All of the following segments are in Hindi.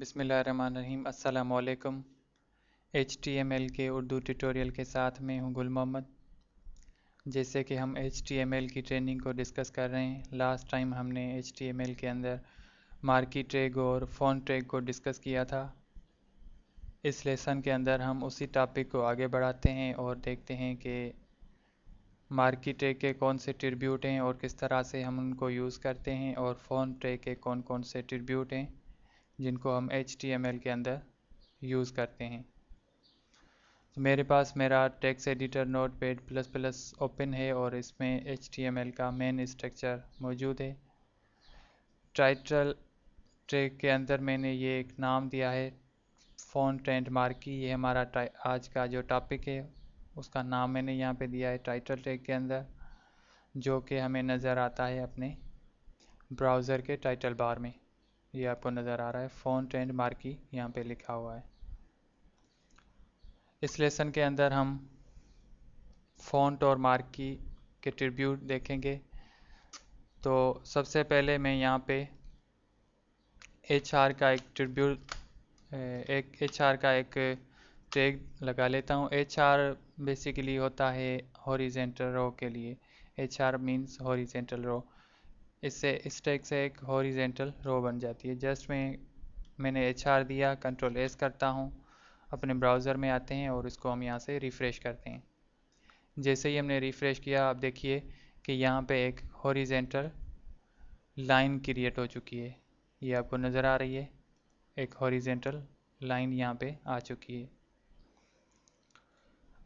बिस्मिल्लाहिर्रहमानिर्रहीम अस्सलाम वालेकुम। HTML के उर्दू ट्यूटोरियल के साथ मैं हूं गुल मोहम्मद। जैसे कि हम HTML की ट्रेनिंग को डिस्कस कर रहे हैं, लास्ट टाइम हमने HTML के अंदर मार्की टैग और फ़ॉन्ट टैग को डिस्कस किया था। इस लेसन के अंदर हम उसी टॉपिक को आगे बढ़ाते हैं और देखते हैं कि मार्की टैग के कौन से ट्रिब्यूट हैं और किस तरह से हम उनको यूज़ करते हैं, और फ़ॉन्ट टैग के कौन कौन से ट्रिब्यूट हैं जिनको हम HTML के अंदर यूज़ करते हैं। तो मेरे पास मेरा text editor notepad plus plus open है और इसमें HTML का मेन स्ट्रक्चर मौजूद है। टाइटल टैग के अंदर मैंने ये एक नाम दिया है फ़ॉन्ट एंड मार्की। ये हमारा आज का जो टॉपिक है उसका नाम मैंने यहाँ पे दिया है टाइटल टैग के अंदर, जो कि हमें नज़र आता है अपने ब्राउज़र के टाइटल बार में। ये आपको नज़र आ रहा है फ़ॉन्ट एंड मार्की यहाँ पे लिखा हुआ है। इस लेसन के अंदर हम फ़ॉन्ट और मार्की के ट्रिब्यूट देखेंगे। तो सबसे पहले मैं यहाँ पे HR का एक ट्रिब्यूट HR का एक टैग लगा लेता हूँ। HR बेसिकली होता है हॉरिजेंटल रो के लिए। HR मींस हॉरिजेंटल रो। इससे इस टैग से एक हॉरिजेंटल रो बन जाती है। मैंने HR दिया, कंट्रोल S करता हूँ, अपने ब्राउज़र में आते हैं और इसको हम यहाँ से रिफ़्रेश करते हैं। जैसे ही हमने रिफ़्रेश किया, आप देखिए कि यहाँ पे एक हॉरिजेंटल लाइन क्रिएट हो चुकी है। ये आपको नज़र आ रही है, एक हॉरिजेंटल लाइन यहाँ पे आ चुकी है।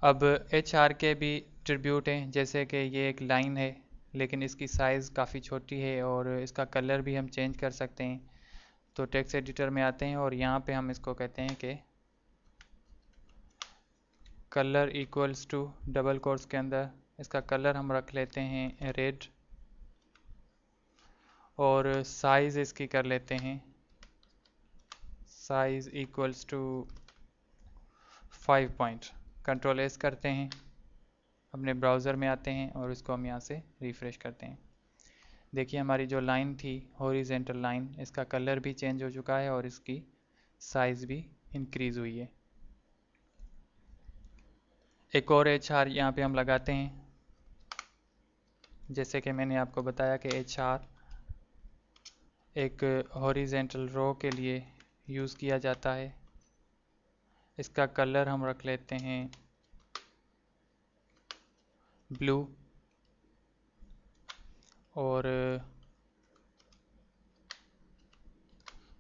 अब HR के भी ट्रिब्यूट हैं, जैसे कि ये एक लाइन है लेकिन इसकी साइज़ काफ़ी छोटी है और इसका कलर भी हम चेंज कर सकते हैं। तो टेक्स्ट एडिटर में आते हैं और यहाँ पे हम इसको कहते हैं कि colour equals to double quotes के अंदर इसका कलर हम रख लेते हैं रेड, और साइज़ इसकी कर लेते हैं size equals to 5 point. Control S करते हैं, अपने ब्राउज़र में आते हैं और इसको हम यहाँ से रिफ़्रेश करते हैं। देखिए हमारी जो लाइन थी हॉरिजेंटल लाइन, इसका कलर भी चेंज हो चुका है और इसकी साइज़ भी इंक्रीज़ हुई है। एक और HR यहाँ पे हम लगाते हैं। जैसे कि मैंने आपको बताया कि HR एक हॉरिजेंटल रो के लिए यूज़ किया जाता है। इसका कलर हम रख लेते हैं ब्लू, और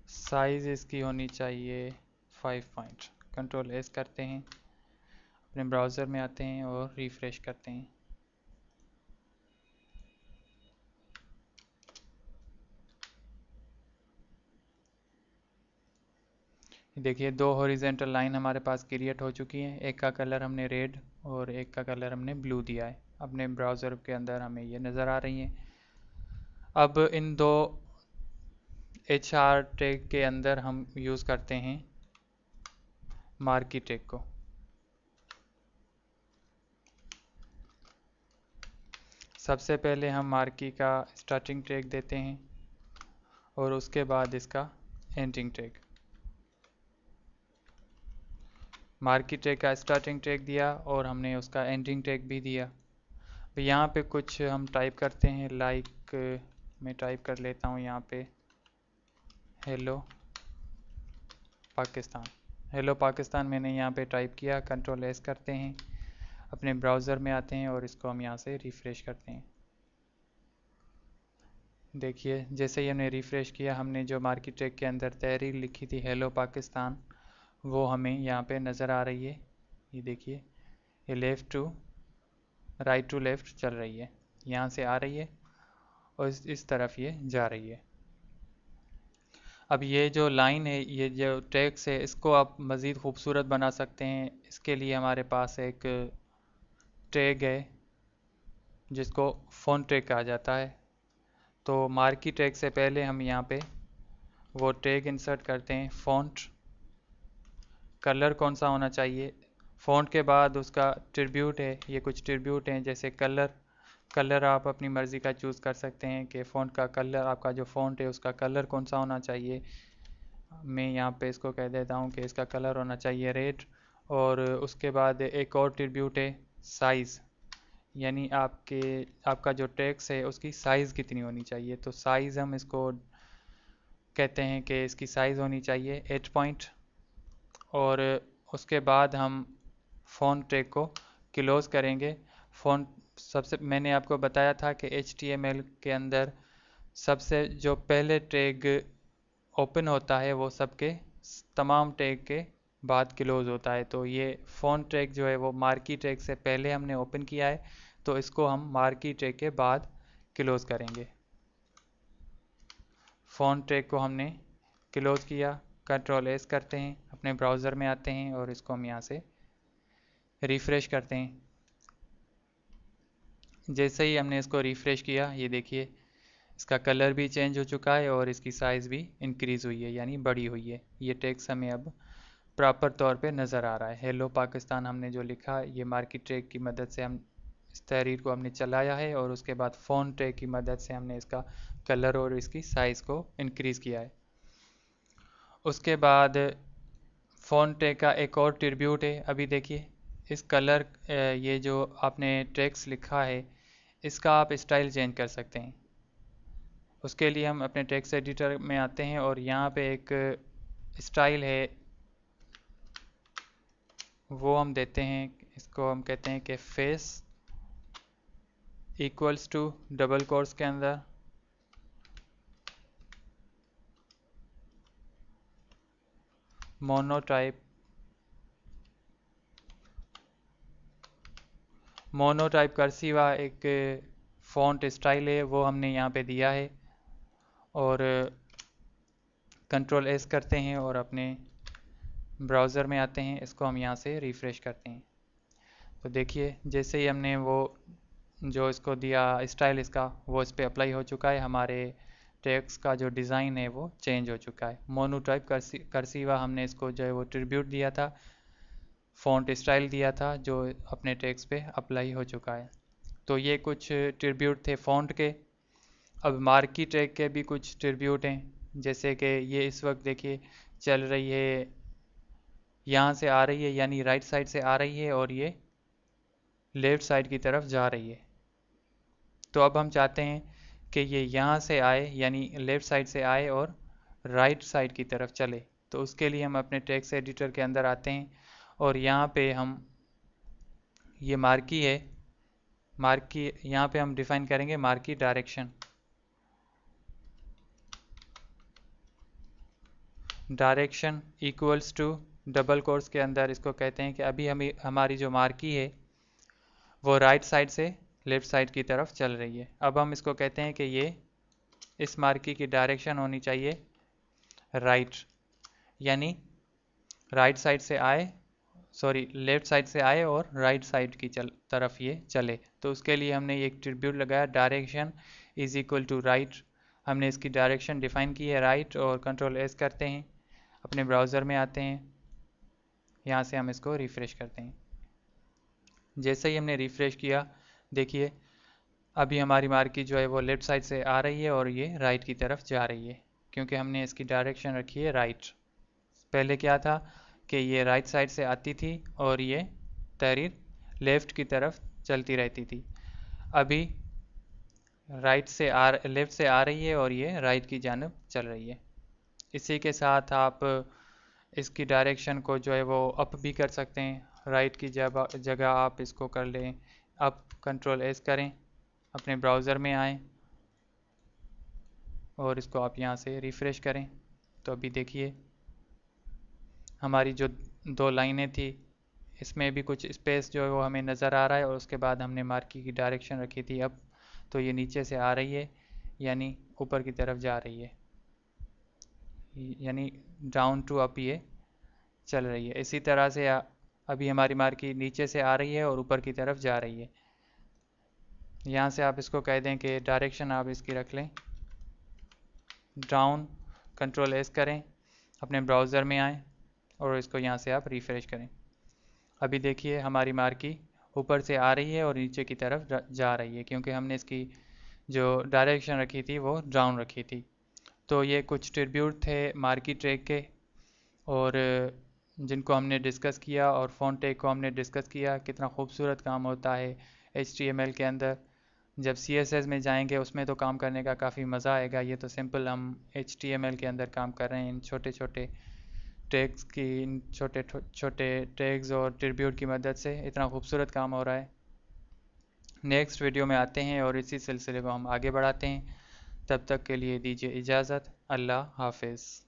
साइज़ इसकी होनी चाहिए 5 पॉइंट। कंट्रोल एस करते हैं, अपने ब्राउज़र में आते हैं और रिफ़्रेश करते हैं। देखिए दो हॉरिजेंटल लाइन हमारे पास क्रिएट हो चुकी हैं। एक का कलर हमने रेड और एक का कलर हमने ब्लू दिया है। अपने ब्राउज़र के अंदर हमें ये नज़र आ रही हैं। अब इन दो HR टैग के अंदर हम यूज़ करते हैं मार्की टैग को। सबसे पहले हम मार्की का स्टार्टिंग टैग देते हैं और उसके बाद इसका एंडिंग टैग। मार्की टैग का स्टार्टिंग टैग दिया और हमने उसका एंडिंग टैग भी दिया। तो यहाँ पे कुछ हम टाइप करते हैं, लाइक मैं टाइप कर लेता हूँ यहाँ पे हेलो पाकिस्तान। हेलो पाकिस्तान मैंने यहाँ पे टाइप किया। कंट्रोल एस करते हैं, अपने ब्राउज़र में आते हैं और इसको हम यहाँ से रिफ़्रेश करते हैं। देखिए जैसे ही हमने रिफ़्रेश किया, हमने जो मार्की टैग के अंदर तहरीर लिखी थी हेलो पाकिस्तान, वो हमें यहाँ पे नज़र आ रही है। ये देखिए, ये left to right to left चल रही है, यहाँ से आ रही है और इस तरफ ये जा रही है। अब ये जो लाइन है, ये जो टेक्स्ट है, इसको आप मज़ीद खूबसूरत बना सकते हैं। इसके लिए हमारे पास एक टैग है जिसको फ़ॉन्ट टैग कहा जाता है। तो मार्की टैग से पहले हम यहाँ पे वो टैग इंसर्ट करते हैं फ़ॉन्ट। कलर कौन सा होना चाहिए, फ़ॉन्ट के बाद उसका ट्रिब्यूट है। ये कुछ ट्रिब्यूट हैं जैसे कलर आप अपनी मर्ज़ी का चूज़ कर सकते हैं कि फ़ॉन्ट का कलर, आपका जो फ़ॉन्ट है उसका कलर कौन सा होना चाहिए। मैं यहाँ पे इसको कह देता हूँ कि इसका कलर होना चाहिए रेड। और उसके बाद एक और ट्रिब्यूट है साइज़, यानी आपका जो टेक्स्ट है उसकी साइज़ कितनी होनी चाहिए। तो साइज़ हम इसको कहते हैं कि इसकी साइज़ होनी चाहिए 8 पॉइंट। और उसके बाद हम फ़ॉन्ट टैग को क्लोज़ करेंगे। फ़ॉन्ट सबसे मैंने आपको बताया था कि HTML के अंदर सबसे जो पहले टैग ओपन होता है वो सबके तमाम टैग के बाद क्लोज़ होता है। तो ये फ़ॉन्ट टैग जो है वो मार्की टैग से पहले हमने ओपन किया है, तो इसको हम मार्की टैग के बाद क्लोज़ करेंगे। फ़ॉन्ट टैग को हमने क्लोज़ किया, कंट्रोल एस करते हैं, अपने ब्राउज़र में आते हैं और इसको हम यहाँ से रिफ़्रेश करते हैं। जैसे ही हमने इसको रिफ़्रेश किया, ये देखिए इसका कलर भी चेंज हो चुका है और इसकी साइज़ भी इंक्रीज़ हुई है, यानी बड़ी हुई है। ये टेक्स्ट हमें अब प्रॉपर तौर पे नज़र आ रहा है। हेलो पाकिस्तान हमने जो लिखा, ये मार्की टैग की मदद से हम इस तहरीर को हमने चलाया है और उसके बाद फ़ॉन्ट टैग की मदद से हमने इसका कलर और इसकी साइज़ को इंक्रीज़ किया है। उसके बाद फ़ॉन्ट टैग का एक और ट्रिब्यूट है। अभी देखिए इस कलर, ये जो आपने टेक्स्ट लिखा है इसका आप स्टाइल चेंज कर सकते हैं। उसके लिए हम अपने टेक्स्ट एडिटर में आते हैं और यहाँ पे एक स्टाइल है, वो हम देते हैं। इसको हम कहते हैं कि face equals to double quotes के अंदर मोनोटाइप कर्सिवा एक फ़ॉन्ट स्टाइल है, वो हमने यहाँ पे दिया है। और कंट्रोल एस करते हैं और अपने ब्राउज़र में आते हैं, इसको हम यहाँ से रिफ़्रेश करते हैं। तो देखिए जैसे ही हमने वो जो इसको दिया स्टाइल इसका, वो इस पर अप्लाई हो चुका है। हमारे टेक्स्ट का जो डिज़ाइन है वो चेंज हो चुका है। मोनोटाइप कर्सिवा हमने इसको जो है वो ट्रिब्यूट दिया था, फ़ॉन्ट स्टाइल दिया था, जो अपने टेक्स्ट पे अप्लाई हो चुका है। तो ये कुछ ट्रिब्यूट थे फ़ॉन्ट के। अब मार्की टैग के भी कुछ ट्रिब्यूट हैं, जैसे कि ये इस वक्त देखिए चल रही है, यहाँ से आ रही है, यानी राइट साइड से आ रही है और ये लेफ़्ट साइड की तरफ जा रही है। तो अब हम चाहते हैं कि ये यहाँ से आए, यानी लेफ़्ट साइड से आए और राइट साइड की तरफ चले। तो उसके लिए हम अपने टेक्स्ट एडिटर के अंदर आते हैं और यहाँ पे हम ये मार्की है, मार्की यहाँ पे हम डिफ़ाइन करेंगे marquee direction. Direction equals to double quotes के अंदर इसको कहते हैं कि अभी हमारी जो मार्की है वो राइट साइड से लेफ़्ट साइड की तरफ चल रही है। अब हम इसको कहते हैं कि ये इस मार्की की डायरेक्शन होनी चाहिए राइट, यानी राइट साइड से आए, सॉरी लेफ़्ट साइड से आए और राइट साइड की तरफ ये चले। तो उसके लिए हमने एक ट्रिब्यूट लगाया, direction is equal to right. हमने इसकी डायरेक्शन डिफ़ाइन की है राइट, और कंट्रोल एस करते हैं, अपने ब्राउज़र में आते हैं, यहाँ से हम इसको रिफ़्रेश करते हैं। जैसे ही हमने रिफ़्रेश किया, देखिए अभी हमारी मार्की जो है वो लेफ़्ट साइड से आ रही है और ये राइट की तरफ जा रही है, क्योंकि हमने इसकी डायरेक्शन रखी है राइट। पहले क्या था कि ये राइट साइड से आती थी और ये तहरीर लेफ़्ट की तरफ चलती रहती थी। अभी लेफ़्ट से आ रही है और ये राइट की जानब चल रही है। इसी के साथ आप इसकी डायरेक्शन को जो है वो अप भी कर सकते हैं, राइट की जगह आप इसको कर लें अप। कंट्रोल एस करें, अपने ब्राउज़र में आएँ और इसको आप यहाँ से रिफ़्रेश करें। तो अभी देखिए हमारी जो दो लाइनें थी इसमें भी कुछ स्पेस जो है वो हमें नज़र आ रहा है, और उसके बाद हमने मार्की की डायरेक्शन रखी थी अब, तो ये नीचे से आ रही है यानी ऊपर की तरफ जा रही है, यानी डाउन टू अप ये चल रही है। इसी तरह से अभी हमारी मार्की नीचे से आ रही है और ऊपर की तरफ जा रही है। यहाँ से आप इसको कह दें कि डायरेक्शन आप इसकी रख लें डाउन। कंट्रोल एस करें, अपने ब्राउज़र में आएँ और इसको यहाँ से आप रिफ़्रेश करें। अभी देखिए हमारी मार्की ऊपर से आ रही है और नीचे की तरफ जा रही है, क्योंकि हमने इसकी जो डायरेक्शन रखी थी वो डाउन रखी थी। तो ये कुछ ट्रिब्यूट थे मार्की ट्रैक के, और जिनको हमने डिस्कस किया, और फ़ॉन्ट टैग को हमने डिस्कस किया कितना खूबसूरत काम होता है HTML के अंदर। जब CSS में जाएंगे उसमें तो काम करने का काफ़ी मज़ा आएगा। ये तो सिंपल हम HTML के अंदर काम कर रहे हैं इन छोटे छोटे टैग्स की, इन छोटे छोटे टैग्स और ट्रिब्यूट की मदद से इतना खूबसूरत काम हो रहा है। नेक्स्ट वीडियो में आते हैं और इसी सिलसिले को हम आगे बढ़ाते हैं। तब तक के लिए दीजिए इजाज़त। अल्लाह हाफिज़।